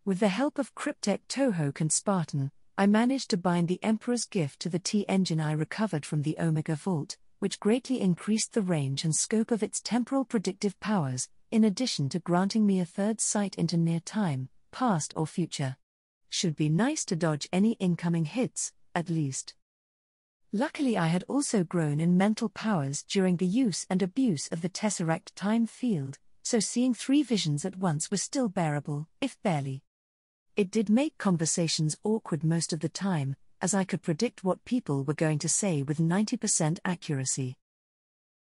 With the help of Cryptek Tohoku and Spartan, I managed to bind the Emperor's gift to the T-engine I recovered from the Omega Vault, which greatly increased the range and scope of its temporal predictive powers, in addition to granting me a third sight into near time, past or future. Should be nice to dodge any incoming hits, at least. Luckily I had also grown in mental powers during the use and abuse of the Tesseract time field, so seeing 3 visions at once was still bearable, if barely. It did make conversations awkward most of the time, as I could predict what people were going to say with 90% accuracy.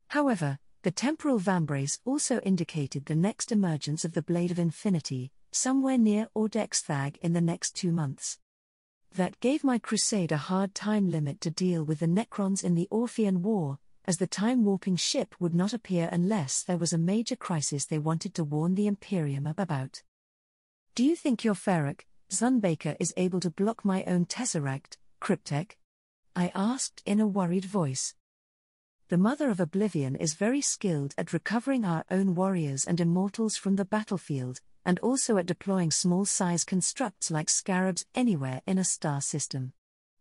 However, the temporal vambrace also indicated the next emergence of the Blade of Infinity, somewhere near Ordexthag in the next 2 months. That gave my crusade a hard time limit to deal with the Necrons in the Orphean War, as the time-warping ship would not appear unless there was a major crisis they wanted to warn the Imperium about. Do you think your Ferric, Zunbaker, is able to block my own Tesseract, Cryptek? I asked in a worried voice. The Mother of Oblivion is very skilled at recovering our own warriors and immortals from the battlefield, and also at deploying small-size constructs like scarabs anywhere in a star system.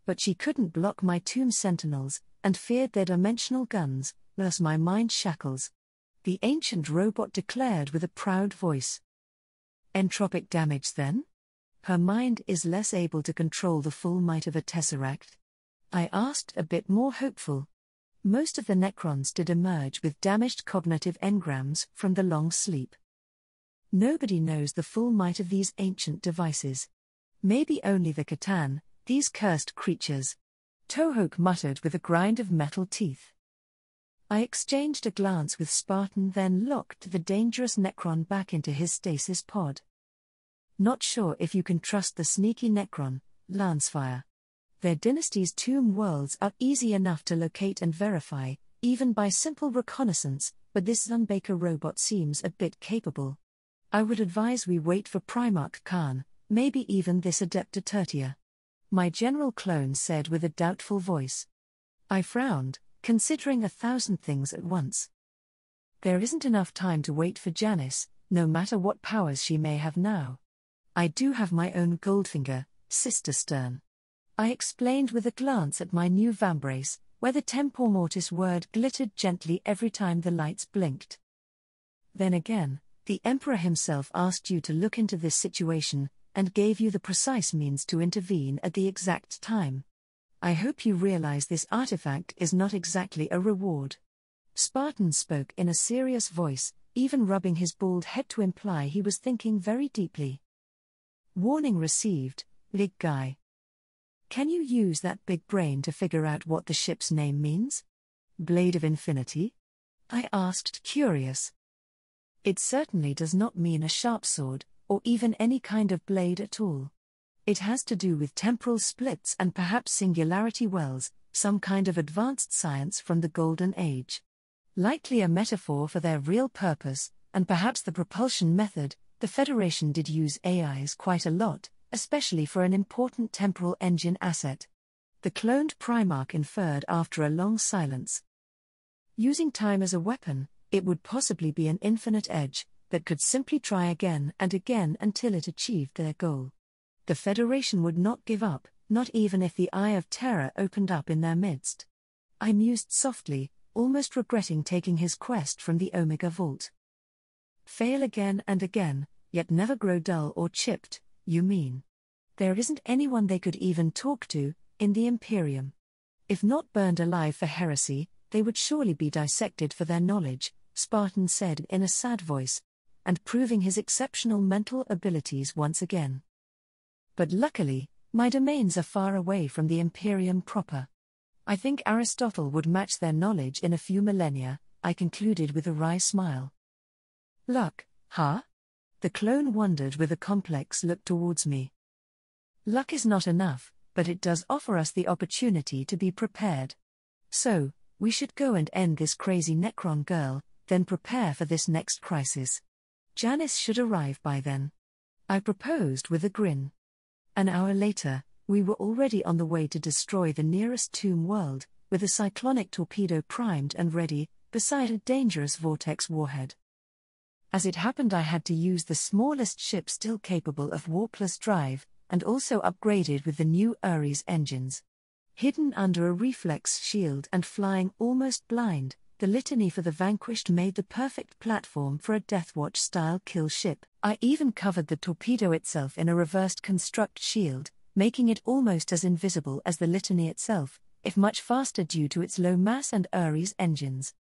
But she couldn't block my tomb sentinels, and feared their dimensional guns, thus my mind shackles. The ancient robot declared with a proud voice. Entropic damage then? Her mind is less able to control the full might of a Tesseract? I asked, a bit more hopeful. Most of the Necrons did emerge with damaged cognitive engrams from the long sleep. Nobody knows the full might of these ancient devices. Maybe only the Catan, these cursed creatures. Tohoku muttered with a grind of metal teeth. I exchanged a glance with Spartan, then locked the dangerous Necron back into his stasis pod. Not sure if you can trust the sneaky Necron, Lancefire. Their dynasty's tomb worlds are easy enough to locate and verify, even by simple reconnaissance, but this Zunbaker robot seems a bit capable. I would advise we wait for Primarch Khan, maybe even this Adepta Tertia. My general clone said with a doubtful voice. I frowned, considering 1,000 things at once. There isn't enough time to wait for Janice, no matter what powers she may have now. I do have my own Goldfinger, Sister Stern. I explained with a glance at my new vambrace, where the Tempor Mortis word glittered gently every time the lights blinked. Then again, the Emperor himself asked you to look into this situation, and gave you the precise means to intervene at the exact time. I hope you realize this artifact is not exactly a reward. Spartan spoke in a serious voice, even rubbing his bald head to imply he was thinking very deeply. Warning received, big guy. Can you use that big brain to figure out what the ship's name means? Blade of Infinity? I asked, curious. It certainly does not mean a sharp sword, or even any kind of blade at all. It has to do with temporal splits and perhaps singularity wells, some kind of advanced science from the Golden Age. Likely a metaphor for their real purpose, and perhaps the propulsion method. The Federation did use AIs quite a lot, especially for an important temporal engine asset. The cloned Primarch inferred after a long silence. Using time as a weapon, it would possibly be an infinite edge, that could simply try again and again until it achieved their goal. The Federation would not give up, not even if the Eye of Terror opened up in their midst. I mused softly, almost regretting taking his quest from the Omega Vault. Fail again and again, yet never grow dull or chipped, you mean? There isn't anyone they could even talk to, in the Imperium. If not burned alive for heresy, they would surely be dissected for their knowledge, Spartan said in a sad voice, and proving his exceptional mental abilities once again. But luckily, my domains are far away from the Imperium proper. I think Aristotle would match their knowledge in a few millennia, I concluded with a wry smile. Luck, huh? The clone wondered with a complex look towards me. Luck is not enough, but it does offer us the opportunity to be prepared. So, we should go and end this crazy Necron girl, then prepare for this next crisis. Janice should arrive by then. I proposed with a grin. An hour later, we were already on the way to destroy the nearest tomb world, with a cyclonic torpedo primed and ready, beside a dangerous vortex warhead. As it happened, I had to use the smallest ship still capable of warpless drive, and also upgraded with the new Ares engines. Hidden under a reflex shield and flying almost blind, the Litany for the Vanquished made the perfect platform for a Deathwatch-style kill ship. I even covered the torpedo itself in a reversed construct shield, making it almost as invisible as the Litany itself, if much faster due to its low mass and Ares engines.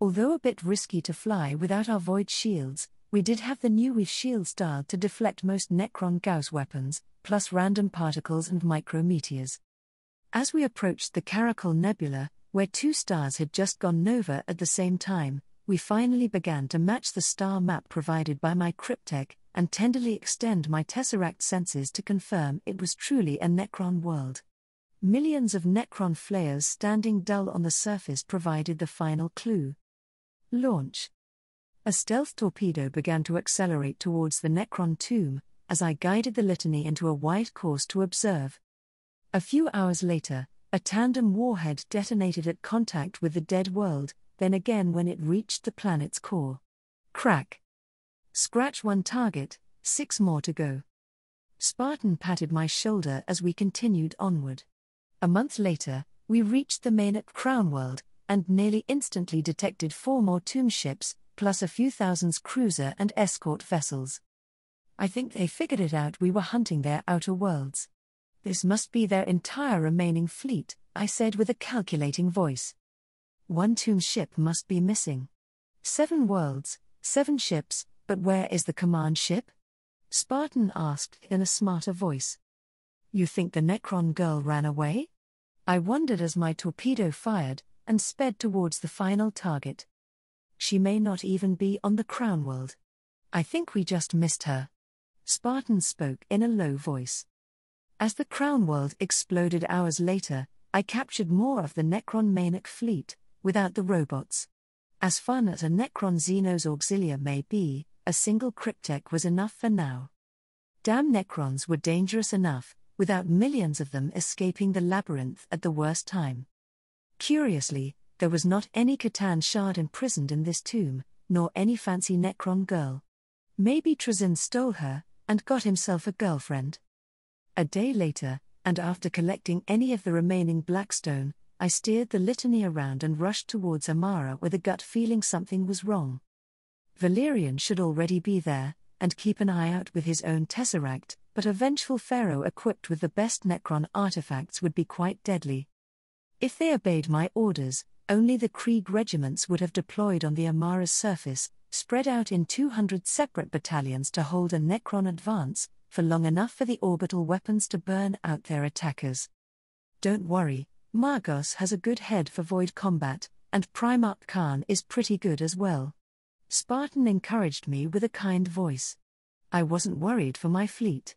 Although a bit risky to fly without our void shields, we did have the new weave shield style to deflect most Necron Gauss weapons, plus random particles and micrometeors. As we approached the Caracal Nebula, where 2 stars had just gone nova at the same time, we finally began to match the star map provided by my cryptech, and tenderly extend my tesseract senses to confirm it was truly a Necron world. Millions of Necron flares standing dull on the surface provided the final clue. Launch. A stealth torpedo began to accelerate towards the Necron tomb, as I guided the Litany into a wide course to observe. A few hours later, a tandem warhead detonated at contact with the dead world, then again when it reached the planet's core. Crack. Scratch 1 target, 6 more to go. Spartan patted my shoulder as we continued onward. A month later, we reached the main Crown world, and nearly instantly detected 4 more tomb ships, plus a few thousands cruiser and escort vessels. I think they figured it out, we were hunting their outer worlds. This must be their entire remaining fleet, I said with a calculating voice. 1 tomb ship must be missing. 7 worlds, 7 ships, but where is the command ship? Spartan asked in a smarter voice. You think the Necron girl ran away? I wondered as my torpedo fired, and sped towards the final target. She may not even be on the Crown world. I think we just missed her. Spartan spoke in a low voice. As the Crown world exploded hours later, I captured more of the Necron Maniac fleet, without the robots. As fun as a Necron Xenos Auxilia may be, a single cryptech was enough for now. Damn Necrons were dangerous enough, without millions of them escaping the labyrinth at the worst time. Curiously, there was not any Catan shard imprisoned in this tomb, nor any fancy Necron girl. Maybe Trazyn stole her, and got himself a girlfriend. A day later, and after collecting any of the remaining Blackstone, I steered the Litany around and rushed towards Amara with a gut feeling something was wrong. Valerian should already be there, and keep an eye out with his own tesseract, but a vengeful pharaoh equipped with the best Necron artifacts would be quite deadly. If they obeyed my orders, only the Krieg regiments would have deployed on the Amara's surface, spread out in 200 separate battalions to hold a Necron advance, for long enough for the orbital weapons to burn out their attackers. Don't worry, Margos has a good head for void combat, and Primarch Khan is pretty good as well. Spartan encouraged me with a kind voice. I wasn't worried for my fleet.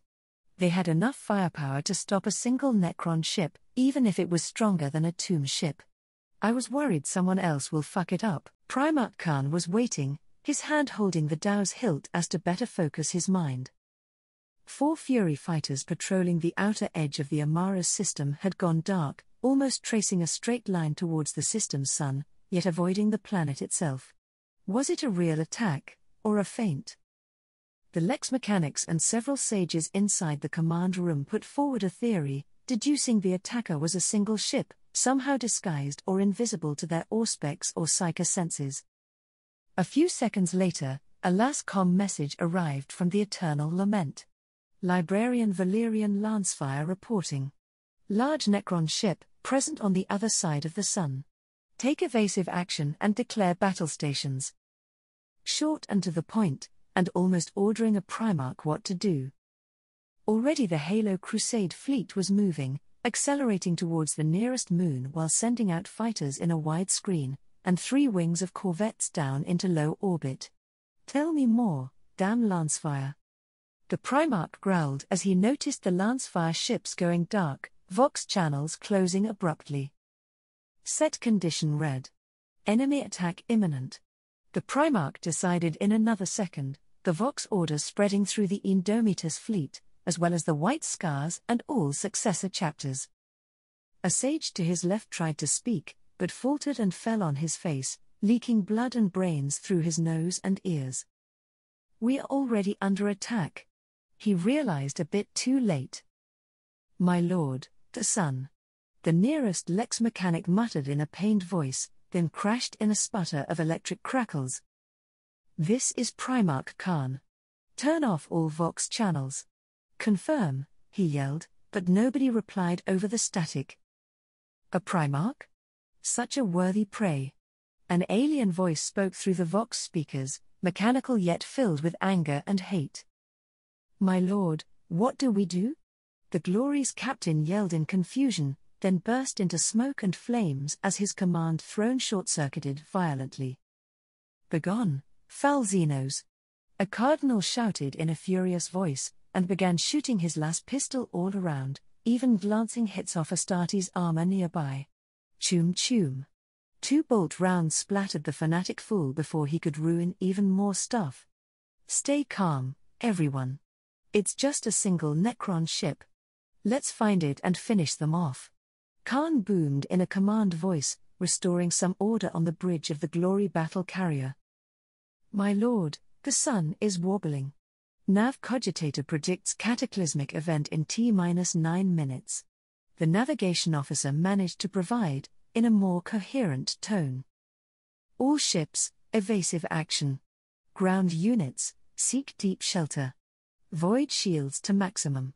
They had enough firepower to stop a single Necron ship, even if it was stronger than a tomb ship. I was worried someone else will fuck it up. Primarch Khan was waiting, his hand holding the dow's hilt as to better focus his mind. 4 Fury fighters patrolling the outer edge of the Amara's system had gone dark, almost tracing a straight line towards the system's sun, yet avoiding the planet itself. Was it a real attack, or a feint? The Lex mechanics and several sages inside the command room put forward a theory, deducing the attacker was a single ship, somehow disguised or invisible to their Auspex or Psyker senses. A few seconds later, a LASCOM message arrived from the Eternal Lament. Librarian Valerian Lancefire reporting. Large Necron ship, present on the other side of the sun. Take evasive action and declare battle stations. Short and to the point, and almost ordering a Primarch what to do. Already the Halo Crusade fleet was moving, accelerating towards the nearest moon while sending out fighters in a wide screen, and 3 wings of corvettes down into low orbit. Tell me more, damn Lancefire. The Primarch growled as he noticed the Lancefire ships going dark, Vox channels closing abruptly. Set condition red. Enemy attack imminent. The Primarch decided in another second, the Vox orders spreading through the Indomitus fleet, as well as the White Scars and all successor chapters. A sage to his left tried to speak, but faltered and fell on his face, leaking blood and brains through his nose and ears. "We are already under attack." He realized a bit too late. "My lord, the sun." The nearest Lex mechanic muttered in a pained voice, then crashed in a sputter of electric crackles. "This is Primarch Khan. Turn off all Vox channels." "Confirm," he yelled, but nobody replied over the static. A Primarch? Such a worthy prey. An alien voice spoke through the Vox speakers, mechanical yet filled with anger and hate. "My lord, what do we do?" The Glory's captain yelled in confusion, then burst into smoke and flames as his command throne short-circuited violently. "Begone, foul Xenos!" A cardinal shouted in a furious voice, and began shooting his last pistol all around, even glancing hits off Astartes' armor nearby. Choom choom. 2 bolt rounds splattered the fanatic fool before he could ruin even more stuff. "Stay calm, everyone. It's just a single Necron ship. Let's find it and finish them off." Khan boomed in a command voice, restoring some order on the bridge of the Glory battle carrier. "My lord, the sun is wobbling. Nav Cogitator predicts cataclysmic event in T-9 minutes." The navigation officer managed to provide, in a more coherent tone. "All ships, evasive action. Ground units, seek deep shelter. Void shields to maximum."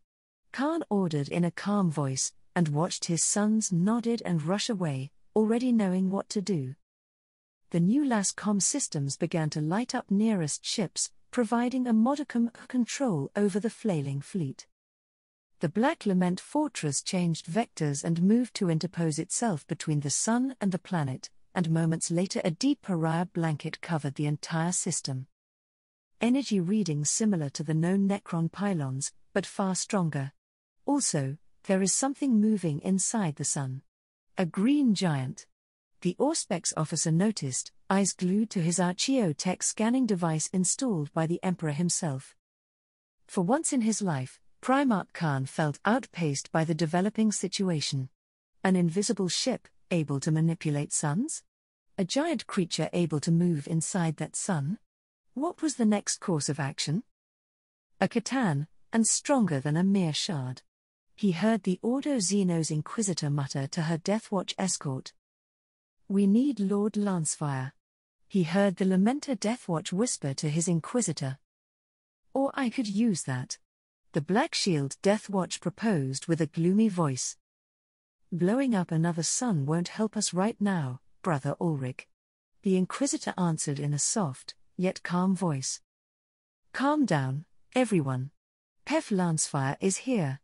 Khan ordered in a calm voice, and watched his sons nodded and rush away, already knowing what to do. The new LASCOM systems began to light up nearest ships, providing a modicum of control over the flailing fleet. The Black Lament fortress changed vectors and moved to interpose itself between the sun and the planet, and moments later a deep pariah blanket covered the entire system. Energy readings similar to the known Necron pylons, but far stronger. Also, there is something moving inside the sun. A green giant. The Auspex officer noticed, eyes glued to his Archeo-Tech scanning device installed by the Emperor himself. For once in his life, Primarch Khan felt outpaced by the developing situation. An invisible ship, able to manipulate suns? A giant creature able to move inside that sun? What was the next course of action? A Catan, and stronger than a mere shard. He heard the Ordo Xenos Inquisitor mutter to her Deathwatch escort. "We need Lord Lancefire." He heard the Lamenter Deathwatch whisper to his Inquisitor. "Or I could use that." The Black Shield Deathwatch proposed with a gloomy voice. "Blowing up another sun won't help us right now, Brother Ulrich." The Inquisitor answered in a soft, yet calm voice. "Calm down, everyone. Pef Lancefire is here."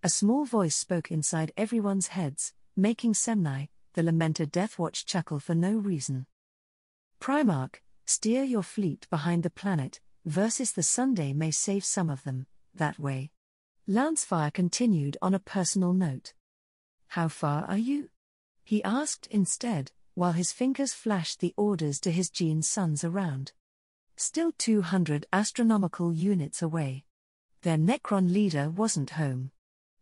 A small voice spoke inside everyone's heads, making Semnai, the Lamenter Deathwatch, chuckle for no reason. "Primarch, steer your fleet behind the planet, versus the Sunday may save some of them, that way." Lancefire continued on a personal note. "How far are you?" he asked instead, while his fingers flashed the orders to his gene sons around. "Still 200 astronomical units away." Their Necron leader wasn't home.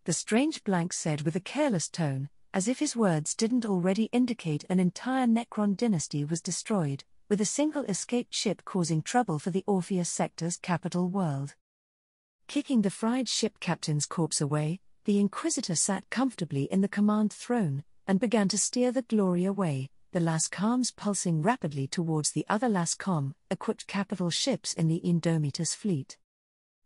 The strange blank said with a careless tone, as if his words didn't already indicate an entire Necron dynasty was destroyed, with a single escaped ship causing trouble for the Orpheus sector's capital world. Kicking the fried ship captain's corpse away, the Inquisitor sat comfortably in the command throne, and began to steer the Glory away, the LASCOMs pulsing rapidly towards the other LASCOM-equipped capital ships in the Indomitus fleet.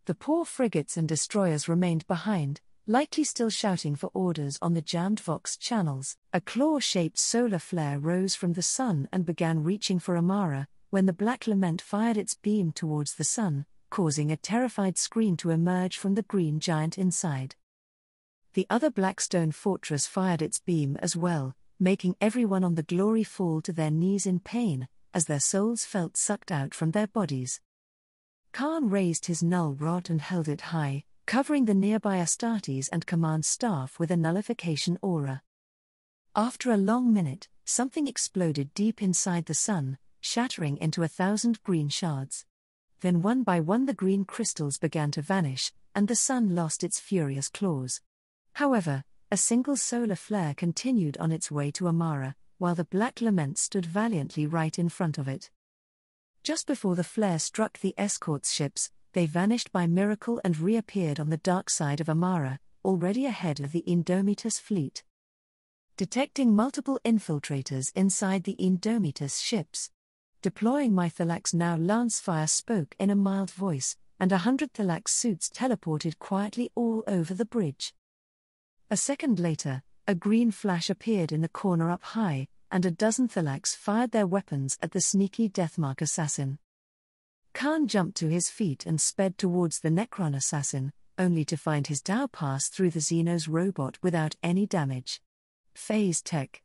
The poor frigates and destroyers remained behind, likely still shouting for orders on the jammed Vox channels. A claw-shaped solar flare rose from the sun and began reaching for Amara, when the Black Lament fired its beam towards the sun, causing a terrified scream to emerge from the green giant inside. The other Blackstone fortress fired its beam as well, making everyone on the Glory fall to their knees in pain, as their souls felt sucked out from their bodies. Khan raised his null rod and held it high, covering the nearby Astartes and command staff with a nullification aura. After a long minute, something exploded deep inside the sun, shattering into 1,000 green shards. Then one by one the green crystals began to vanish, and the sun lost its furious claws. However, a single solar flare continued on its way to Amara, while the Black Lament stood valiantly right in front of it. Just before the flare struck the escort's ships, they vanished by miracle and reappeared on the dark side of Amara, already ahead of the Indomitus fleet. Detecting multiple infiltrators inside the Indomitus ships. Deploying my Thalax now, Lancefire spoke in a mild voice, and 100 Thalax suits teleported quietly all over the bridge. A second later, a green flash appeared in the corner up high, and a dozen Thalax fired their weapons at the sneaky Deathmark assassin. Khan jumped to his feet and sped towards the Necron assassin, only to find his Tau pass through the Xenos robot without any damage. Phase tech.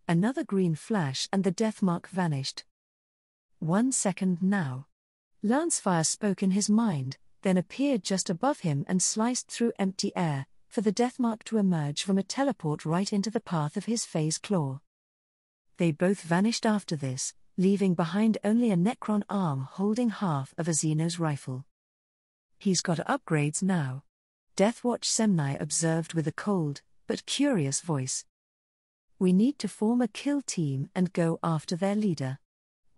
Another green flash and the Deathmark vanished. 1 second now. Lancefire spoke in his mind, then appeared just above him and sliced through empty air, for the Deathmark to emerge from a teleport right into the path of his phase claw. They both vanished after this, leaving behind only a Necron arm holding half of a Xenos rifle. He's got upgrades now. Deathwatch Semnai observed with a cold, but curious voice. We need to form a kill team and go after their leader.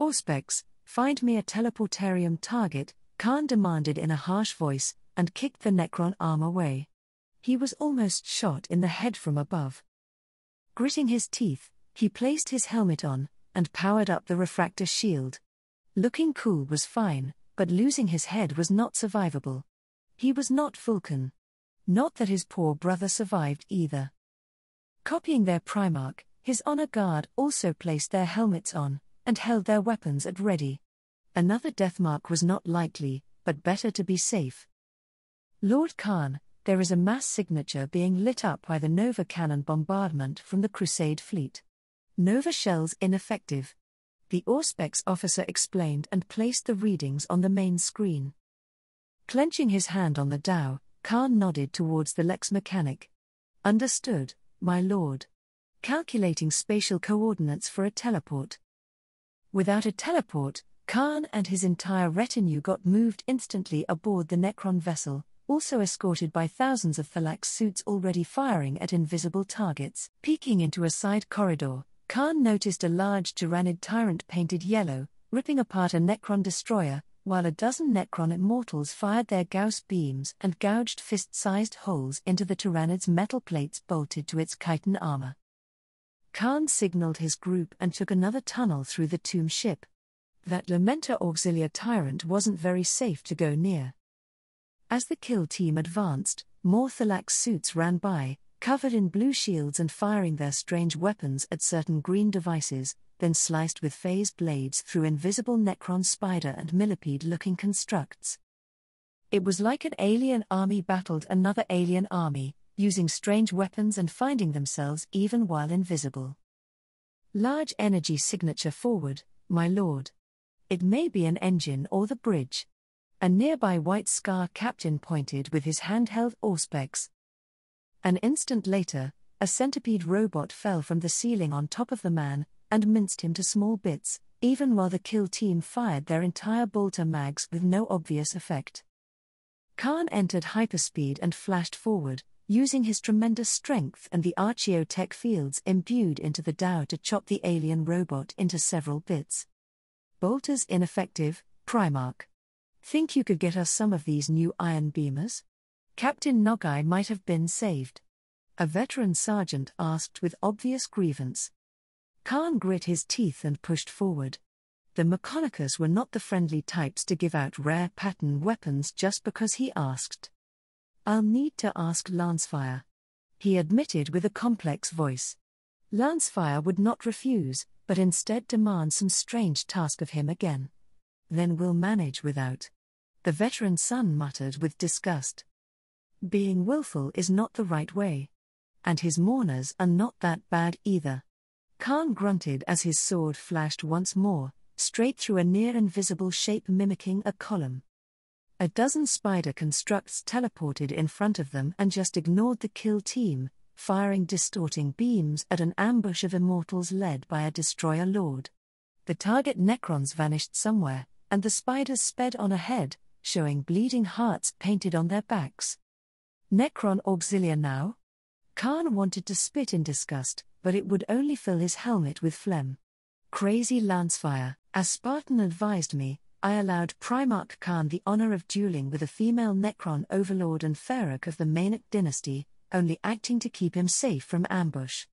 Auspex, find me a teleportarium target, Khan demanded in a harsh voice, and kicked the Necron arm away. He was almost shot in the head from above. Gritting his teeth, he placed his helmet on, and powered up the refractor shield. Looking cool was fine, but losing his head was not survivable. He was not Vulcan. Not that his poor brother survived either. Copying their Primarch, his honor guard also placed their helmets on, and held their weapons at ready. Another Deathmark was not likely, but better to be safe. Lord Khan, there is a mass signature being lit up by the Nova cannon bombardment from the Crusade fleet. Nova shells ineffective. The Auspex officer explained and placed the readings on the main screen. Clenching his hand on the dowel, Khan nodded towards the Lex mechanic. Understood, my lord. Calculating spatial coordinates for a teleport. Without a teleport, Khan and his entire retinue got moved instantly aboard the Necron vessel, also escorted by thousands of Thalax suits already firing at invisible targets. Peeking into a side corridor, Khan noticed a large Tyrannid tyrant painted yellow, ripping apart a Necron destroyer, while a dozen Necron immortals fired their Gauss beams and gouged fist-sized holes into the Tyrannid's metal plates bolted to its chitin armor. Khan signaled his group and took another tunnel through the tomb ship. That Lamenta Auxilia tyrant wasn't very safe to go near. As the kill team advanced, more Thalax suits ran by, covered in blue shields and firing their strange weapons at certain green devices, then sliced with phase blades through invisible Necron spider and millipede-looking constructs. It was like an alien army battled another alien army, using strange weapons and finding themselves even while invisible. Large energy signature forward, my lord. It may be an engine or the bridge. A nearby White Scar captain pointed with his handheld Auspex. An instant later, a centipede robot fell from the ceiling on top of the man, and minced him to small bits, even while the kill team fired their entire bolter mags with no obvious effect. Khan entered hyperspeed and flashed forward, using his tremendous strength and the archaeotech fields imbued into the Tau to chop the alien robot into several bits. Bolters ineffective, Primarch. Think you could get us some of these new iron beamers? Captain Nogai might have been saved. A veteran sergeant asked with obvious grievance. Khan grit his teeth and pushed forward. The Mechanicus were not the friendly types to give out rare pattern weapons just because he asked. I'll need to ask Lancefire, he admitted with a complex voice. Lancefire would not refuse, but instead demand some strange task of him again. Then we'll manage without. The veteran son muttered with disgust. Being willful is not the right way. And his mourners are not that bad either. Khan grunted as his sword flashed once more, straight through a near-invisible shape mimicking a column. A dozen spider constructs teleported in front of them and just ignored the kill team, firing distorting beams at an ambush of immortals led by a destroyer lord. The target Necrons vanished somewhere, and the spiders sped on ahead, showing bleeding hearts painted on their backs. Necron Auxilia now? Khan wanted to spit in disgust, but it would only fill his helmet with phlegm. Crazy Lancefire. As Spartan advised me, I allowed Primarch Khan the honor of dueling with a female Necron overlord and Pharaoh of the Mainic dynasty, only acting to keep him safe from ambush.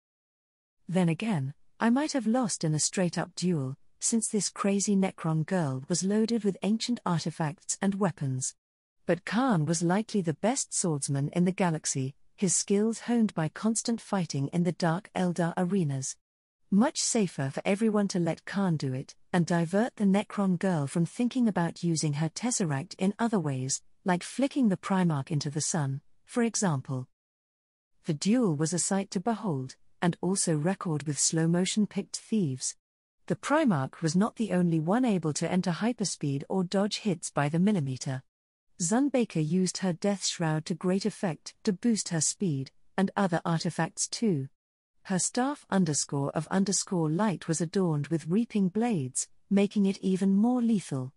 Then again, I might have lost in a straight-up duel, since this crazy Necron girl was loaded with ancient artifacts and weapons. But Khan was likely the best swordsman in the galaxy, his skills honed by constant fighting in the Dark Eldar arenas. Much safer for everyone to let Khan do it, and divert the Necron girl from thinking about using her Tesseract in other ways, like flicking the Primarch into the sun, for example. The duel was a sight to behold, and also record with slow-motion picked thieves. The Primarch was not the only one able to enter hyperspeed or dodge hits by the millimeter. Zunbaker used her Death Shroud to great effect to boost her speed, and other artifacts too. Her staff _of_light was adorned with reaping blades, making it even more lethal.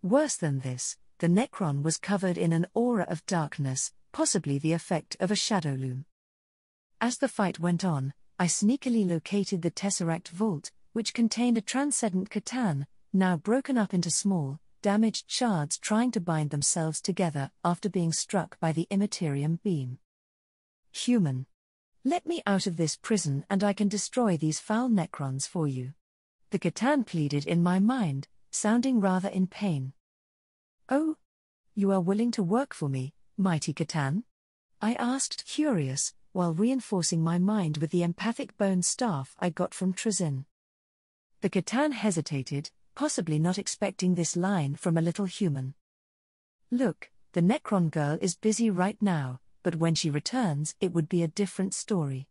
Worse than this, the Necron was covered in an aura of darkness, possibly the effect of a shadow loom. As the fight went on, I sneakily located the Tesseract Vault, which contained a transcendent Catan, now broken up into small, damaged shards trying to bind themselves together after being struck by the Immaterium beam. Human. Let me out of this prison and I can destroy these foul Necrons for you. The Catan pleaded in my mind, sounding rather in pain. Oh? You are willing to work for me, mighty Catan? I asked, curious, while reinforcing my mind with the empathic bone staff I got from Trazyn. The Catan hesitated, possibly not expecting this line from a little human. Look, the Necron girl is busy right now, but when she returns it would be a different story.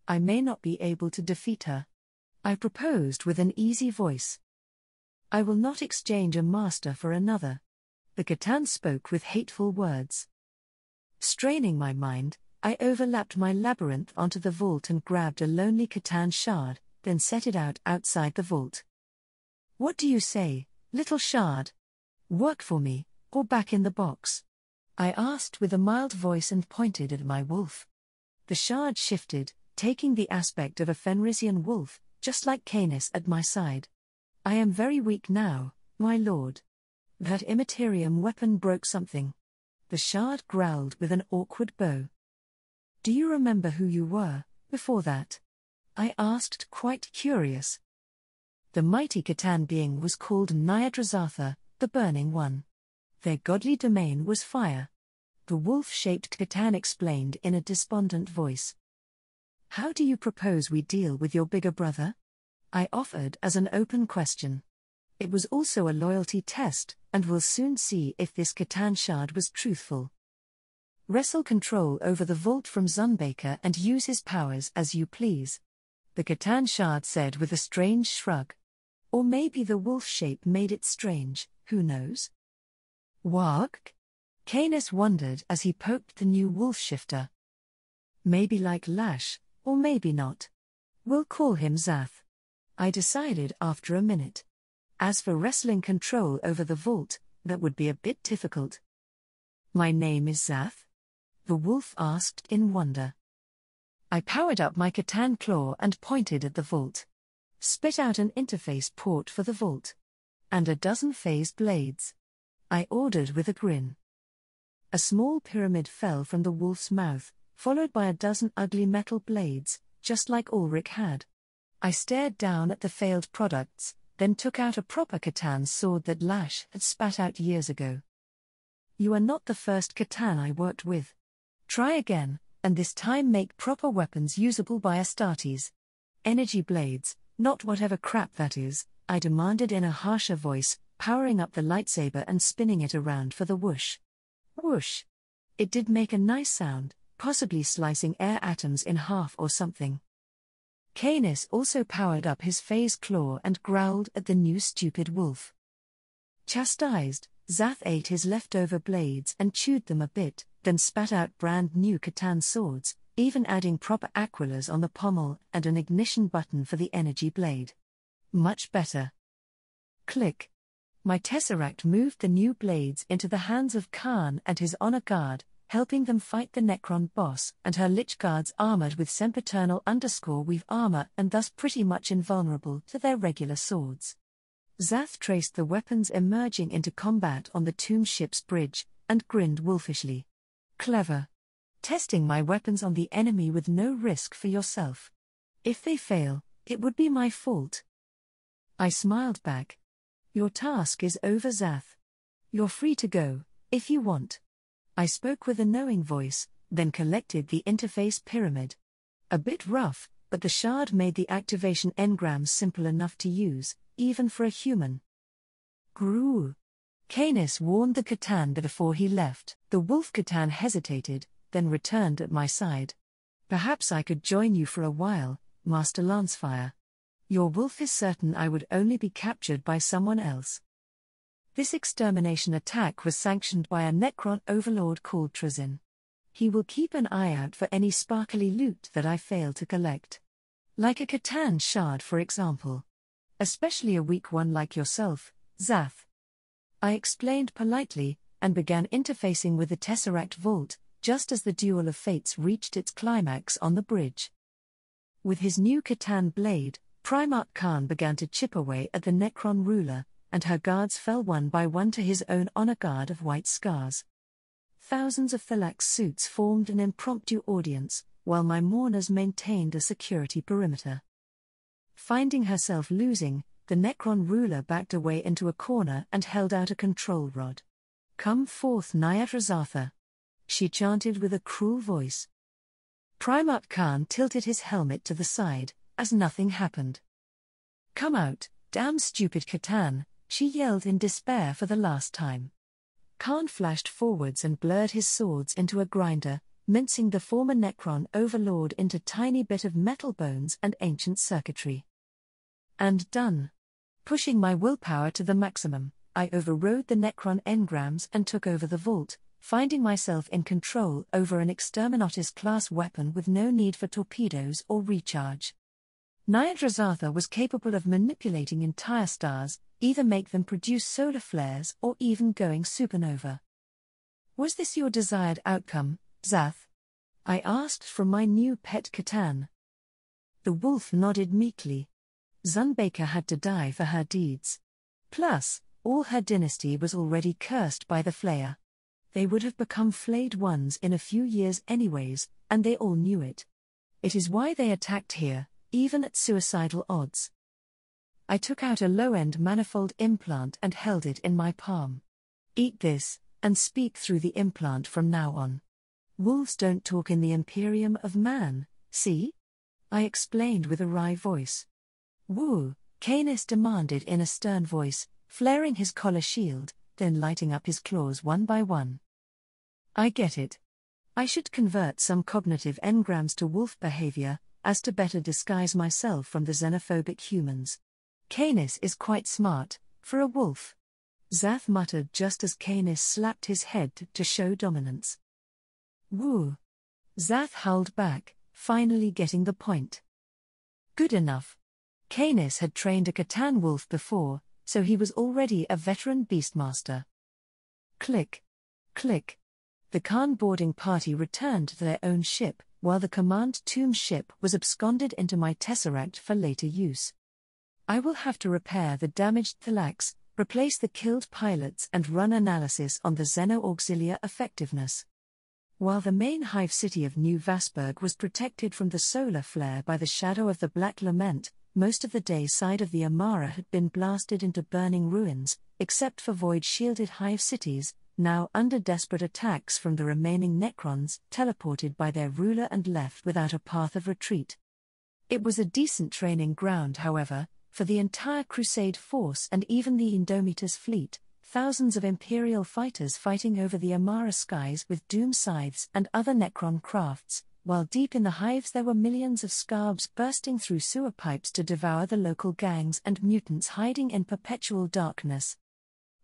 I may not be able to defeat her. I proposed with an easy voice. I will not exchange a master for another. The Catan spoke with hateful words. Straining my mind, I overlapped my labyrinth onto the vault and grabbed a lonely Catan shard, then set it out outside the vault. What do you say, little shard? Work for me, or back in the box? I asked with a mild voice and pointed at my wolf. The shard shifted, taking the aspect of a Fenrisian wolf, just like Canis at my side. I am very weak now, my lord. That Immaterium weapon broke something. The shard growled with an awkward bow. Do you remember who you were, before that? I asked, quite curious. The mighty Catan being was called Nyadrazatha, the Burning One. Their godly domain was fire. The wolf-shaped Catan explained in a despondent voice. How do you propose we deal with your bigger brother? I offered as an open question. It was also a loyalty test, and we'll soon see if this Catan shard was truthful. Wrestle control over the vault from Zunbaker and use his powers as you please. The Catan shard said with a strange shrug. Or maybe the wolf shape made it strange, who knows? What? Canis wondered as he poked the new wolf shifter. Maybe like Lash, or maybe not. We'll call him Zath. I decided after a minute. As for wrestling control over the vault, that would be a bit difficult. My name is Zath? The wolf asked in wonder. I powered up my Catan claw and pointed at the vault. Spit out an interface port for the vault. And a dozen phased blades. I ordered with a grin. A small pyramid fell from the wolf's mouth, followed by a dozen ugly metal blades, just like Ulrich had. I stared down at the failed products, then took out a proper Catan sword that Lash had spat out years ago. You are not the first Catan I worked with. Try again, and this time make proper weapons usable by Astartes. Energy blades, not whatever crap that is, I demanded in a harsher voice, powering up the lightsaber and spinning it around for the whoosh. Whoosh. It did make a nice sound, possibly slicing air atoms in half or something. Canis also powered up his phase claw and growled at the new stupid wolf. Chastised, Zath ate his leftover blades and chewed them a bit, then spat out brand new Catan swords, even adding proper aquilers on the pommel and an ignition button for the energy blade. Much better. Click. My Tesseract moved the new blades into the hands of Khan and his honor guard, helping them fight the Necron boss and her Lich Guards armored with sempiternal _weave armor and thus pretty much invulnerable to their regular swords. Zath traced the weapons emerging into combat on the tomb ship's bridge, and grinned wolfishly. Clever. Testing my weapons on the enemy with no risk for yourself. If they fail, it would be my fault. I smiled back. Your task is over, Zath. You're free to go, if you want. I spoke with a knowing voice, then collected the interface pyramid. A bit rough, but the shard made the activation engrams simple enough to use, even for a human. Grue. Canis warned the Catan before he left. The wolf Catan hesitated, then returned at my side. Perhaps I could join you for a while, Master Lancefire. Your wolf is certain I would only be captured by someone else. This extermination attack was sanctioned by a Necron overlord called Trazin. He will keep an eye out for any sparkly loot that I fail to collect. Like a Catan shard, for example. Especially a weak one like yourself, Zath. I explained politely, and began interfacing with the Tesseract Vault, just as the Duel of Fates reached its climax on the bridge. With his new Catan blade, Primarch Khan began to chip away at the Necron ruler, and her guards fell one by one to his own honor guard of white scars. Thousands of Thalax suits formed an impromptu audience, while my mourners maintained a security perimeter. Finding herself losing, the Necron ruler backed away into a corner and held out a control rod. "Come forth, Nyadrazatha," she chanted with a cruel voice. Primarch Khan tilted his helmet to the side, as nothing happened. "Come out, damn stupid Catan," she yelled in despair for the last time. Khan flashed forwards and blurred his swords into a grinder, mincing the former Necron overlord into tiny bit of metal bones and ancient circuitry. And done. Pushing my willpower to the maximum, I overrode the Necron engrams and took over the vault, finding myself in control over an Exterminatus-class weapon with no need for torpedoes or recharge. Nyadrazatha was capable of manipulating entire stars, either make them produce solar flares or even going supernova. "Was this your desired outcome, Zath?" I asked from my new pet Catan. The wolf nodded meekly. Zunbaker had to die for her deeds. Plus, all her dynasty was already cursed by the Flayer. They would have become flayed ones in a few years anyways, and they all knew it. It is why they attacked here, even at suicidal odds. I took out a low-end manifold implant and held it in my palm. "Eat this, and speak through the implant from now on. Wolves don't talk in the Imperium of Man, see?" I explained with a wry voice. "Woo," Canis demanded in a stern voice, flaring his collar shield, then lighting up his claws one by one. "I get it. I should convert some cognitive engrams to wolf behavior, as to better disguise myself from the xenophobic humans. Canis is quite smart, for a wolf." Zath muttered just as Canis slapped his head to show dominance. "Woo." Zath howled back, finally getting the point. Good enough. Canis had trained a Catan wolf before, so he was already a veteran beastmaster. Click. Click. The Khan boarding party returned to their own ship, while the command tomb ship was absconded into my tesseract for later use. I will have to repair the damaged Thalax, replace the killed pilots and run analysis on the Xeno-Auxilia effectiveness. While the main hive city of New Vasburg was protected from the solar flare by the shadow of the Black Lament, most of the day side of the Amara had been blasted into burning ruins, except for void-shielded hive cities, now under desperate attacks from the remaining Necrons, teleported by their ruler and left without a path of retreat. It was a decent training ground, however, for the entire Crusade force and even the Indomitus fleet, thousands of Imperial fighters fighting over the Amara skies with doom scythes and other Necron crafts, while deep in the hives there were millions of scabs bursting through sewer pipes to devour the local gangs and mutants hiding in perpetual darkness.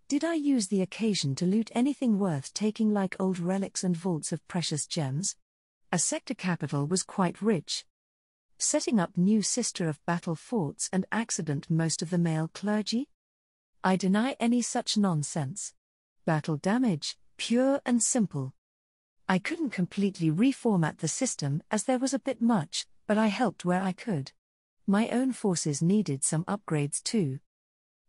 Did I use the occasion to loot anything worth taking, like old relics and vaults of precious gems? A sector capital was quite rich. Setting up new Sister of Battle forts and accident most of the male clergy? I deny any such nonsense. Battle damage, pure and simple. I couldn't completely reformat the system as there was a bit much, but I helped where I could. My own forces needed some upgrades too.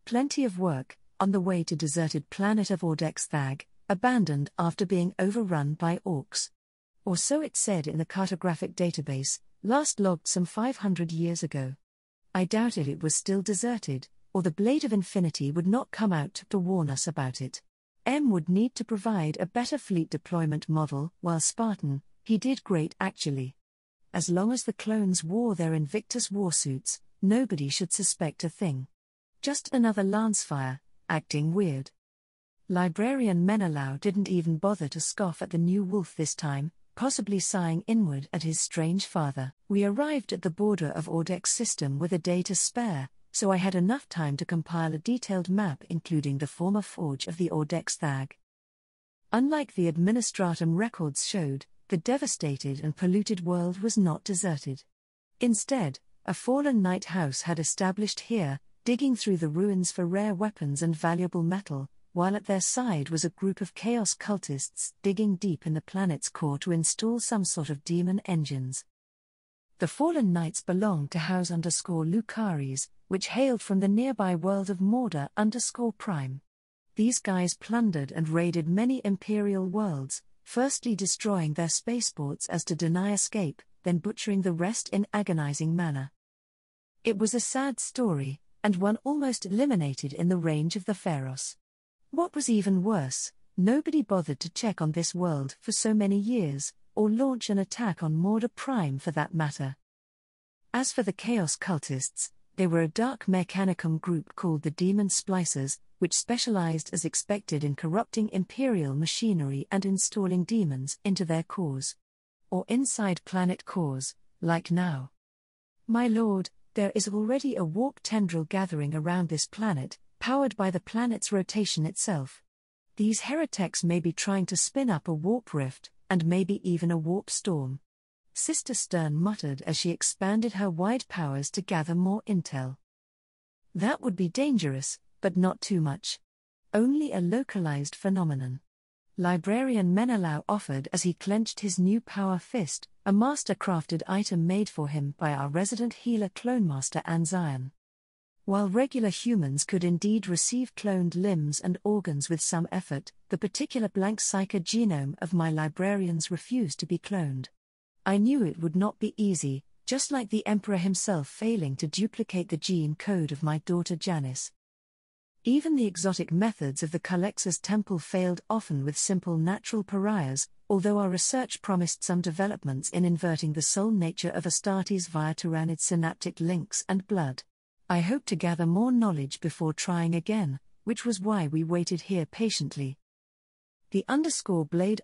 Plenty of work, on the way to deserted planet of Ordexthag, abandoned after being overrun by orcs. Or so it said in the cartographic database, last logged some 500 years ago. I doubted it was still deserted, or the Blade of Infinity would not come out to warn us about it. M would need to provide a better fleet deployment model, while Spartan, he did great actually. As long as the clones wore their Invictus warsuits, nobody should suspect a thing. Just another Lancefire, acting weird. Librarian Menelaus didn't even bother to scoff at the new wolf this time, possibly sighing inward at his strange father. We arrived at the border of Ordex's system with a day to spare, so I had enough time to compile a detailed map including the former forge of the Ordexthag. Unlike the Administratum records showed, the devastated and polluted world was not deserted. Instead, a fallen knight house had established here, digging through the ruins for rare weapons and valuable metal, while at their side was a group of chaos cultists digging deep in the planet's core to install some sort of demon engines. The fallen knights belonged to House Lucaris, which hailed from the nearby world of Mordor Prime. These guys plundered and raided many imperial worlds, firstly destroying their spaceports as to deny escape, then butchering the rest in agonizing manner. It was a sad story, and one almost eliminated in the range of the Pharos. What was even worse, nobody bothered to check on this world for so many years, or launch an attack on Mordor Prime for that matter. As for the Chaos Cultists, they were a dark mechanicum group called the Demon Splicers, which specialized as expected in corrupting imperial machinery and installing demons into their cores. Or inside planet cores, like now. My lord, there is already a warp tendril gathering around this planet, powered by the planet's rotation itself. These heretics may be trying to spin up a warp rift, and maybe even a warp storm. Sister Stern muttered as she expanded her wide powers to gather more intel. That would be dangerous, but not too much. Only a localized phenomenon. Librarian Menelaus offered as he clenched his new power fist, a master-crafted item made for him by our resident healer clonemaster Anzion. While regular humans could indeed receive cloned limbs and organs with some effort, the particular blank psycho genome of my librarians refused to be cloned. I knew it would not be easy, just like the Emperor himself failing to duplicate the gene code of my daughter Janice. Even the exotic methods of the Calex's temple failed often with simple natural pariahs, although our research promised some developments in inverting the soul nature of Astartes via Tyrannid synaptic links and blood. I hope to gather more knowledge before trying again, which was why we waited here patiently. The _blade_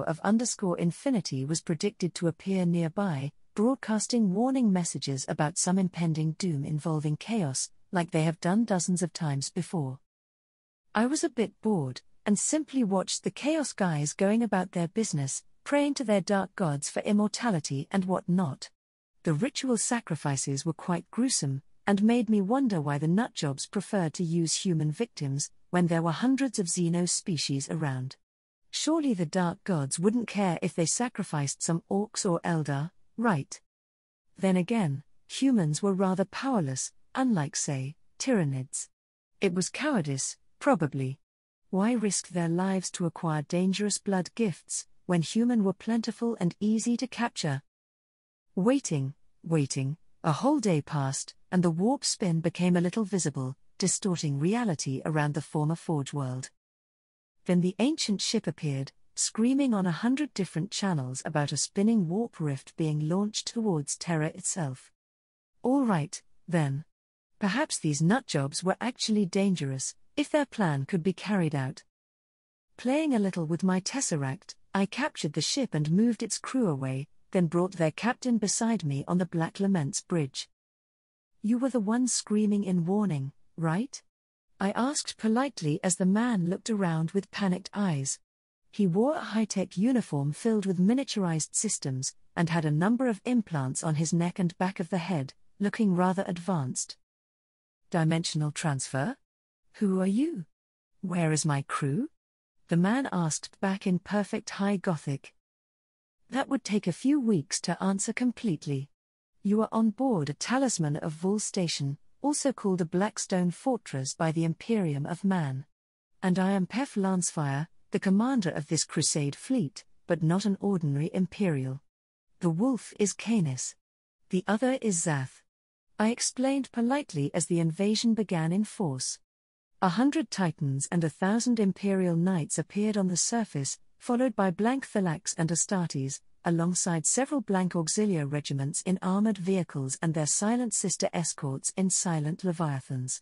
of _infinity was predicted to appear nearby, broadcasting warning messages about some impending doom involving chaos, like they have done dozens of times before. I was a bit bored, and simply watched the chaos guys going about their business, praying to their dark gods for immortality and what not. The ritual sacrifices were quite gruesome, and made me wonder why the nutjobs preferred to use human victims, when there were hundreds of xeno species around. Surely the dark gods wouldn't care if they sacrificed some orcs or Eldar, right? Then again, humans were rather powerless, unlike, say, Tyrannids. It was cowardice, probably. Why risk their lives to acquire dangerous blood gifts, when human were plentiful and easy to capture? Waiting, a whole day passed, and the warp spin became a little visible, distorting reality around the former Forge world. Then the ancient ship appeared, screaming on 100 different channels about a spinning warp rift being launched towards Terra itself. All right, then. Perhaps these nutjobs were actually dangerous, if their plan could be carried out. Playing a little with my tesseract, I captured the ship and moved its crew away, then brought their captain beside me on the Black Laments bridge. You were the one screaming in warning, right? I asked politely as the man looked around with panicked eyes. He wore a high-tech uniform filled with miniaturized systems, and had a number of implants on his neck and back of the head, looking rather advanced. Dimensional transfer? Who are you? Where is my crew? The man asked back in perfect High Gothic. That would take a few weeks to answer completely. You are on board a talisman of Vol Station, also called a Blackstone Fortress by the Imperium of Man. And I am Pef Lancefire, the commander of this crusade fleet, but not an ordinary Imperial. The wolf is Canis. The other is Zath. I explained politely as the invasion began in force. 100 Titans and 1,000 Imperial Knights appeared on the surface, followed by Blank Thalax and Astartes, alongside several Blank Auxilia regiments in armored vehicles and their silent sister escorts in silent Leviathans.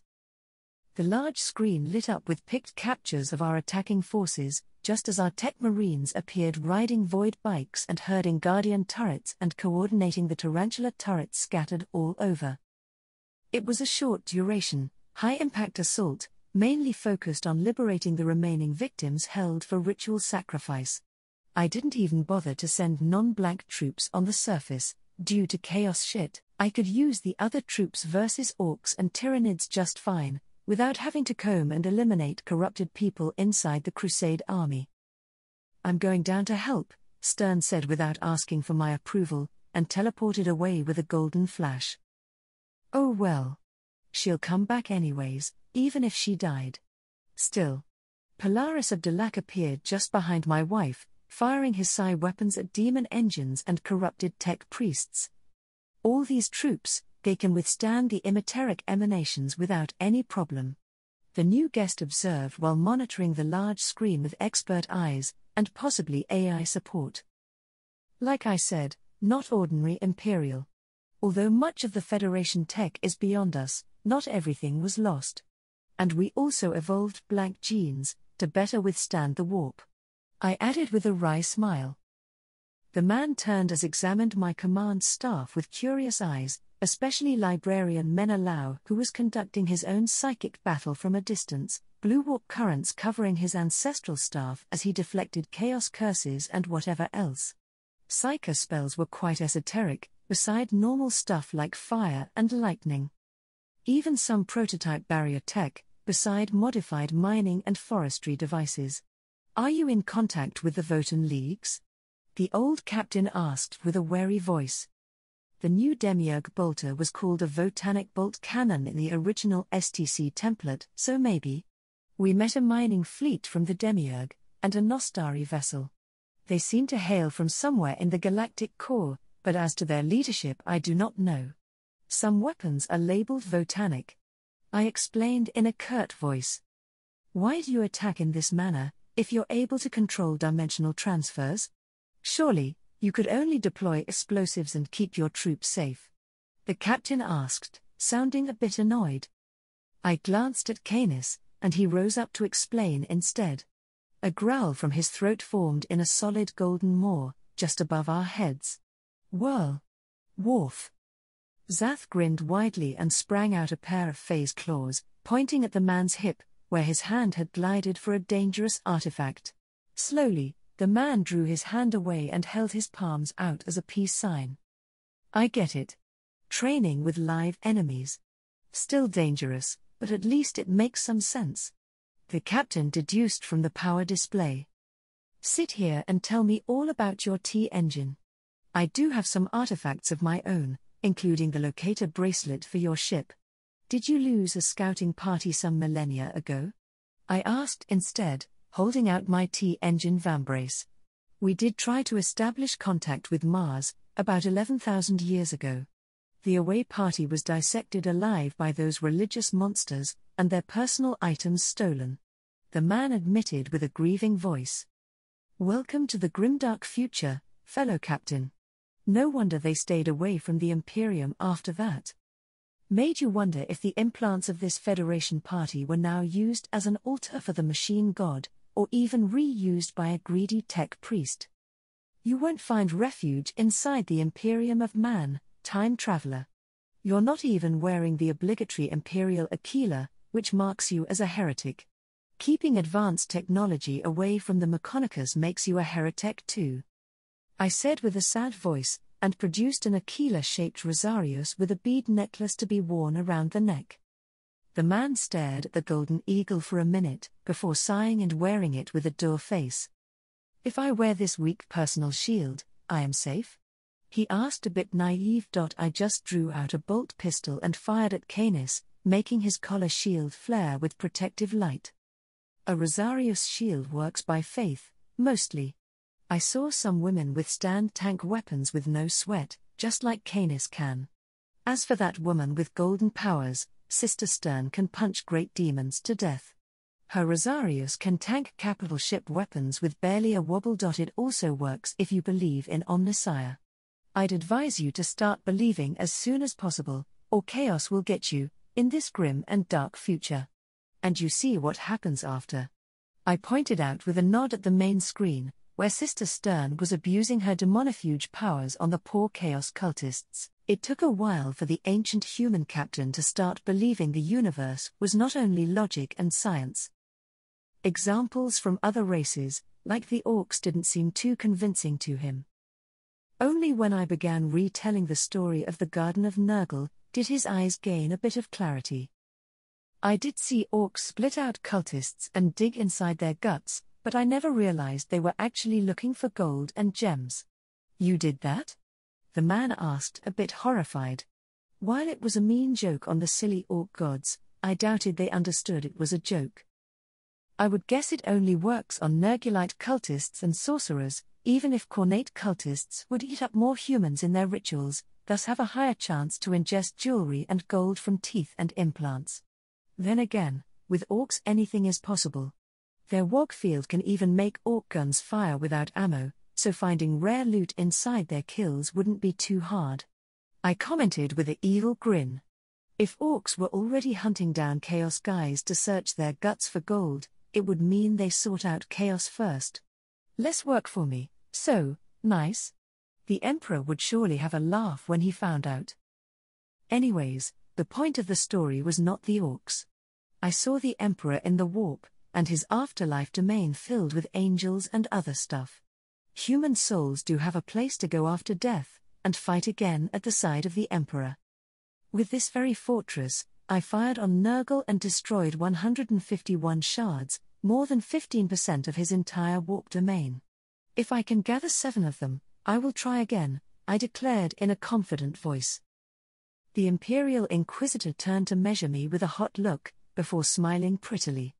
The large screen lit up with picked captures of our attacking forces, just as our tech marines appeared riding void bikes and herding guardian turrets and coordinating the tarantula turrets scattered all over. It was a short duration, high-impact assault, mainly focused on liberating the remaining victims held for ritual sacrifice. I didn't even bother to send non-blank troops on the surface, due to chaos shit. I could use the other troops versus orcs and tyrannids just fine, without having to comb and eliminate corrupted people inside the Crusade army. I'm going down to help, Stern said without asking for my approval, and teleported away with a golden flash. Oh well. She'll come back anyways, even if she died. Still. Polaris of Delac appeared just behind my wife, firing his psi weapons at demon engines and corrupted tech priests. All these troops, they can withstand the emeteric emanations without any problem. The new guest observed while monitoring the large screen with expert eyes, and possibly AI support. Like I said, not ordinary Imperial. Although much of the Federation tech is beyond us, not everything was lost. And we also evolved blank genes, to better withstand the warp. I added with a wry smile. The man turned as examined my command staff with curious eyes, especially librarian Menelao, who was conducting his own psychic battle from a distance, blue warp currents covering his ancestral staff as he deflected chaos curses and whatever else. Psyker spells were quite esoteric, beside normal stuff like fire and lightning. Even some prototype barrier tech, beside modified mining and forestry devices. Are you in contact with the Votan Leagues? The old captain asked with a wary voice. The new Demiurge bolter was called a Votanic bolt cannon in the original STC template, so maybe. We met a mining fleet from the Demiurge, and a Nostari vessel. They seem to hail from somewhere in the galactic core, but as to their leadership I do not know. Some weapons are labeled Votanic. I explained in a curt voice. Why do you attack in this manner, if you're able to control dimensional transfers? Surely, you could only deploy explosives and keep your troops safe. The captain asked, sounding a bit annoyed. I glanced at Canis, and he rose up to explain instead. A growl from his throat formed in a solid golden maw, just above our heads. Whirl. Wharf. Zath grinned widely and sprang out a pair of phase claws, pointing at the man's hip, where his hand had glided for a dangerous artifact. Slowly, the man drew his hand away and held his palms out as a peace sign. I get it. Training with live enemies. Still dangerous, but at least it makes some sense. The captain deduced from the power display. Sit here and tell me all about your T-engine. I do have some artifacts of my own, including the locator bracelet for your ship. Did you lose a scouting party some millennia ago? I asked instead, holding out my T-engine vambrace. We did try to establish contact with Mars, about 11,000 years ago. The away party was dissected alive by those religious monsters, and their personal items stolen. The man admitted with a grieving voice. Welcome to the grimdark future, fellow captain. No wonder they stayed away from the Imperium after that. Made you wonder if the implants of this Federation party were now used as an altar for the machine god, or even reused by a greedy tech priest. You won't find refuge inside the Imperium of Man, time traveler. You're not even wearing the obligatory Imperial Aquila, which marks you as a heretic. Keeping advanced technology away from the Mechonicus makes you a heretic too. I said with a sad voice, and produced an Aquila-shaped rosarius with a bead necklace to be worn around the neck. The man stared at the golden eagle for a minute, before sighing and wearing it with a dour face. If I wear this weak personal shield, I am safe?" he asked, a bit naive. I just drew out a bolt pistol and fired at Canis, making his collar shield flare with protective light. A Rosarius shield works by faith, mostly. I saw some women withstand tank weapons with no sweat, just like Canis can. As for that woman with golden powers, Sister Stern can punch great demons to death. Her Rosarius can tank capital ship weapons with barely a wobble. It also works if you believe in Omnissiah. I'd advise you to start believing as soon as possible, or chaos will get you, in this grim and dark future. And you see what happens after. I pointed out with a nod at the main screen, where Sister Stern was abusing her demonifuge powers on the poor chaos cultists. It took a while for the ancient human captain to start believing the universe was not only logic and science. Examples from other races, like the orcs, didn't seem too convincing to him. Only when I began retelling the story of the Garden of Nurgle did his eyes gain a bit of clarity. I did see orcs split out cultists and dig inside their guts, but I never realized they were actually looking for gold and gems. "You did that?" the man asked, a bit horrified. While it was a mean joke on the silly orc gods, I doubted they understood it was a joke. I would guess it only works on Nurgulite cultists and sorcerers, even if Cornate cultists would eat up more humans in their rituals, thus have a higher chance to ingest jewelry and gold from teeth and implants. Then again, with orcs anything is possible. Their wogfield can even make orc guns fire without ammo, so finding rare loot inside their kills wouldn't be too hard. I commented with an evil grin. If orcs were already hunting down chaos guys to search their guts for gold, it would mean they sought out chaos first. Less work for me, so, nice. The Emperor would surely have a laugh when he found out. Anyways, the point of the story was not the orcs. I saw the Emperor in the warp, and his afterlife domain filled with angels and other stuff. Human souls do have a place to go after death, and fight again at the side of the Emperor. With this very fortress, I fired on Nurgle and destroyed 151 shards, more than 15% of his entire warp domain. If I can gather 7 of them, I will try again, I declared in a confident voice. The Imperial Inquisitor turned to measure me with a hot look, before smiling prettily.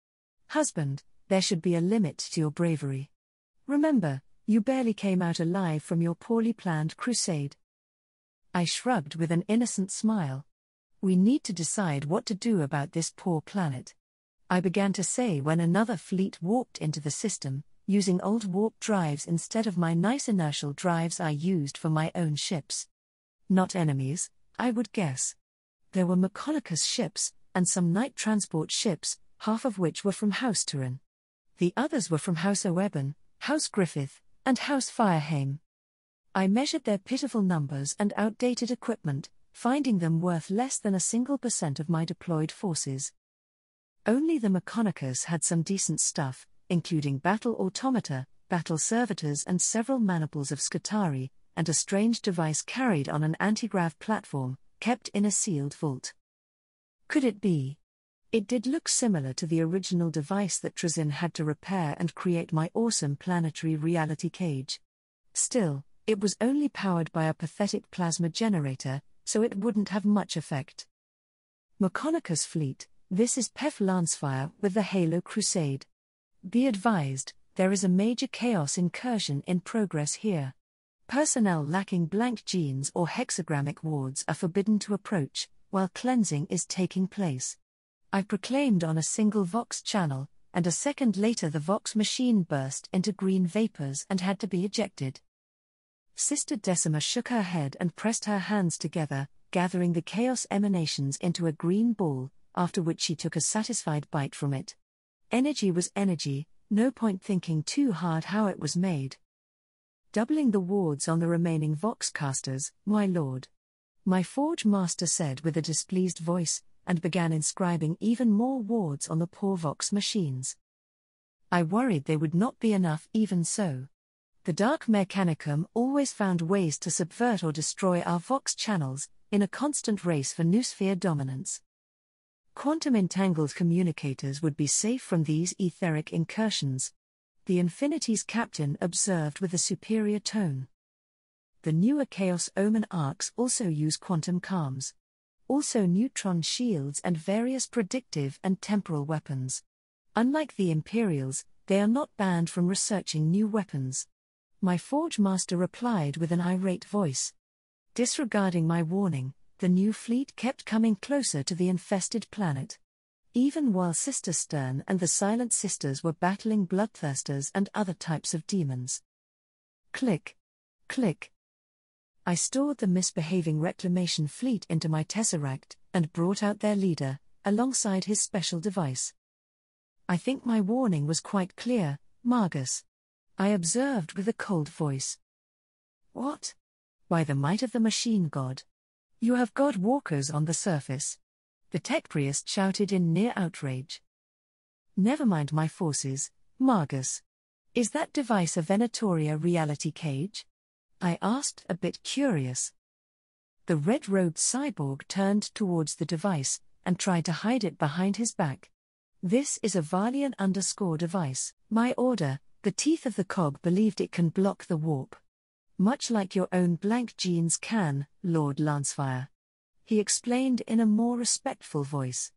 "Husband, there should be a limit to your bravery. Remember, you barely came out alive from your poorly planned crusade." I shrugged with an innocent smile. "We need to decide what to do about this poor planet," I began to say when another fleet warped into the system, using old warp drives instead of my nice inertial drives I used for my own ships. Not enemies, I would guess. There were Mechonicus ships, and some night transport ships, half of which were from House Turin. The others were from House Oeben, House Griffith, and House Fireheim. I measured their pitiful numbers and outdated equipment, finding them worth less than a single % of my deployed forces. Only the Mechonicus had some decent stuff, including battle automata, battle servitors and several maniples of Scutari, and a strange device carried on an antigrav platform, kept in a sealed vault. Could it be? It did look similar to the original device that Trazyn had to repair and create my awesome planetary reality cage. Still, it was only powered by a pathetic plasma generator, so it wouldn't have much effect. Mechonicus fleet, this is Pef Lancefire with the Halo Crusade. Be advised, there is a major chaos incursion in progress here. Personnel lacking blank genes or hexagrammic wards are forbidden to approach, while cleansing is taking place. I proclaimed on a single Vox channel, and a second later the Vox machine burst into green vapors and had to be ejected. Sister Decima shook her head and pressed her hands together, gathering the chaos emanations into a green ball, after which she took a satisfied bite from it. Energy was energy, no point thinking too hard how it was made. Doubling the wards on the remaining Vox casters, my lord, my Forge Master said with a displeased voice, and began inscribing even more wards on the poor Vox machines. I worried they would not be enough even so. The Dark Mechanicum always found ways to subvert or destroy our Vox channels, in a constant race for noosphere dominance. Quantum-entangled communicators would be safe from these etheric incursions. The Infinity's captain observed with a superior tone. The newer Chaos Omen arcs also use quantum calms. Also neutron shields and various predictive and temporal weapons. Unlike the Imperials, they are not banned from researching new weapons. My Forge Master replied with an irate voice. Disregarding my warning, the new fleet kept coming closer to the infested planet. Even while Sister Stern and the Silent Sisters were battling bloodthirsters and other types of demons. Click. Click. I stored the misbehaving reclamation fleet into my tesseract, and brought out their leader, alongside his special device. I think my warning was quite clear, Margus. I observed with a cold voice. What? By the might of the machine god. You have god walkers on the surface. The tech priest shouted in near outrage. Never mind my forces, Margus. Is that device a Venatoria reality cage? I asked, a bit curious. The red-robed cyborg turned towards the device, and tried to hide it behind his back. This is a Valiant _ device. My order, the teeth of the cog believed it can block the warp. Much like your own blank genes can, Lord Lancefire. He explained in a more respectful voice.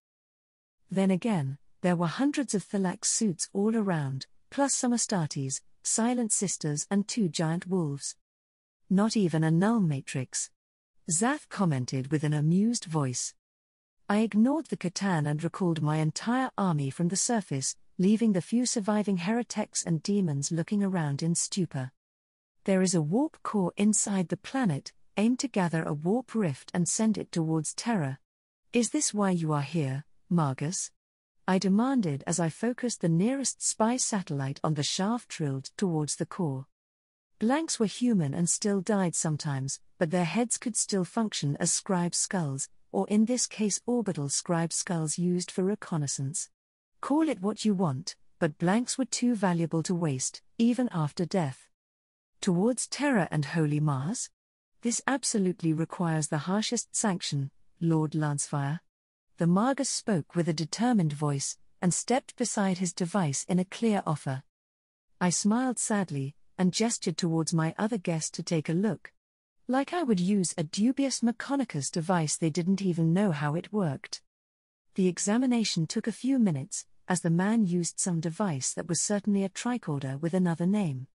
Then again, there were hundreds of Thalax suits all around, plus some Astartes, Silent Sisters and 2 giant wolves. Not even a null matrix. Zath commented with an amused voice. I ignored the Catan and recalled my entire army from the surface, leaving the few surviving heretics and demons looking around in stupor. There is a warp core inside the planet. Aim to gather a warp rift and send it towards Terra. Is this why you are here, Margus? I demanded as I focused the nearest spy satellite on the shaft drilled towards the core. Blanks were human and still died sometimes, but their heads could still function as scribe skulls, or in this case orbital scribe skulls used for reconnaissance. Call it what you want, but blanks were too valuable to waste, even after death. Towards Terra and Holy Mars? This absolutely requires the harshest sanction, Lord Lancefire. The Margus spoke with a determined voice, and stepped beside his device in a clear offer. I smiled sadly, and gestured towards my other guest to take a look. Like I would use a dubious Mechanicus device they didn't even know how it worked. The examination took a few minutes, as the man used some device that was certainly a tricorder with another name.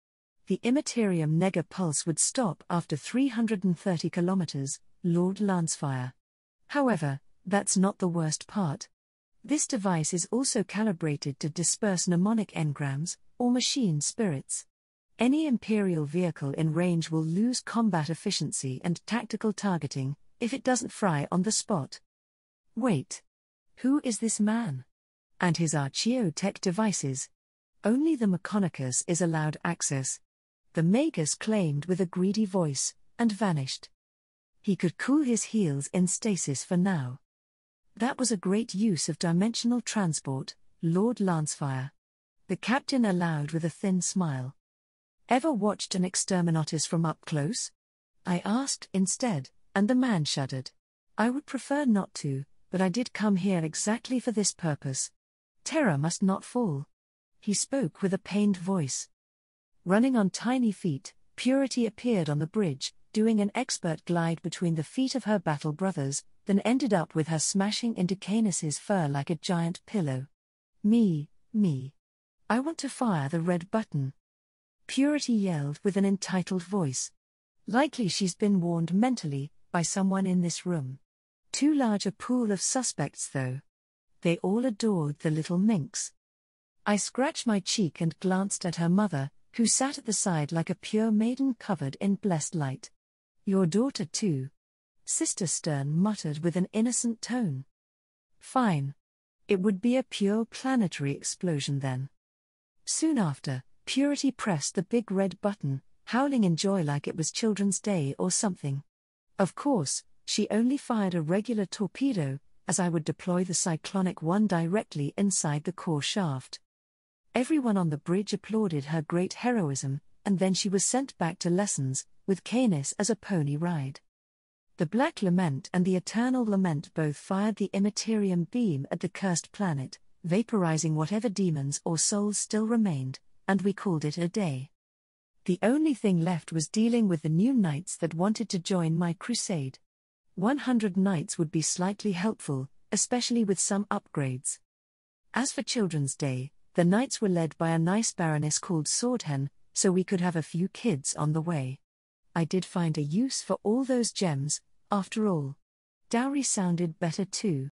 The Immaterium Nega Pulse would stop after 330 kilometers, Lord Lancefire. However, that's not the worst part. This device is also calibrated to disperse mnemonic engrams, or machine spirits. Any Imperial vehicle in range will lose combat efficiency and tactical targeting, if it doesn't fry on the spot. Wait. Who is this man? And his Archeo-tech devices? Only the Mechanicus is allowed access. The Magus claimed with a greedy voice, and vanished. He could cool his heels in stasis for now. That was a great use of dimensional transport, Lord Lancefire. The captain allowed with a thin smile. Ever watched an exterminatus from up close? I asked instead, and the man shuddered. I would prefer not to, but I did come here exactly for this purpose. Terror must not fall. He spoke with a pained voice. Running on tiny feet, Purity appeared on the bridge, doing an expert glide between the feet of her battle brothers, then ended up with her smashing into Canis's fur like a giant pillow. Me. I want to fire the red button. Purity yelled with an entitled voice. Likely she's been warned mentally, by someone in this room. Too large a pool of suspects though. They all adored the little minx. I scratched my cheek and glanced at her mother, who sat at the side like a pure maiden covered in blessed light. Your daughter too. Sister Stern muttered with an innocent tone. Fine. It would be a pure planetary explosion then. Soon after, Purity pressed the big red button, howling in joy like it was Children's Day or something. Of course, she only fired a regular torpedo, as I would deploy the cyclonic one directly inside the core shaft. Everyone on the bridge applauded her great heroism, and then she was sent back to lessons, with Canis as a pony ride. The Black Lament and the Eternal Lament both fired the Immaterium beam at the cursed planet, vaporizing whatever demons or souls still remained, and we called it a day. The only thing left was dealing with the new knights that wanted to join my crusade. 100 knights would be slightly helpful, especially with some upgrades. As for Children's Day, the knights were led by a nice baroness called Swordhen, so we could have a few kids on the way. I did find a use for all those gems, after all. Dowry sounded better too.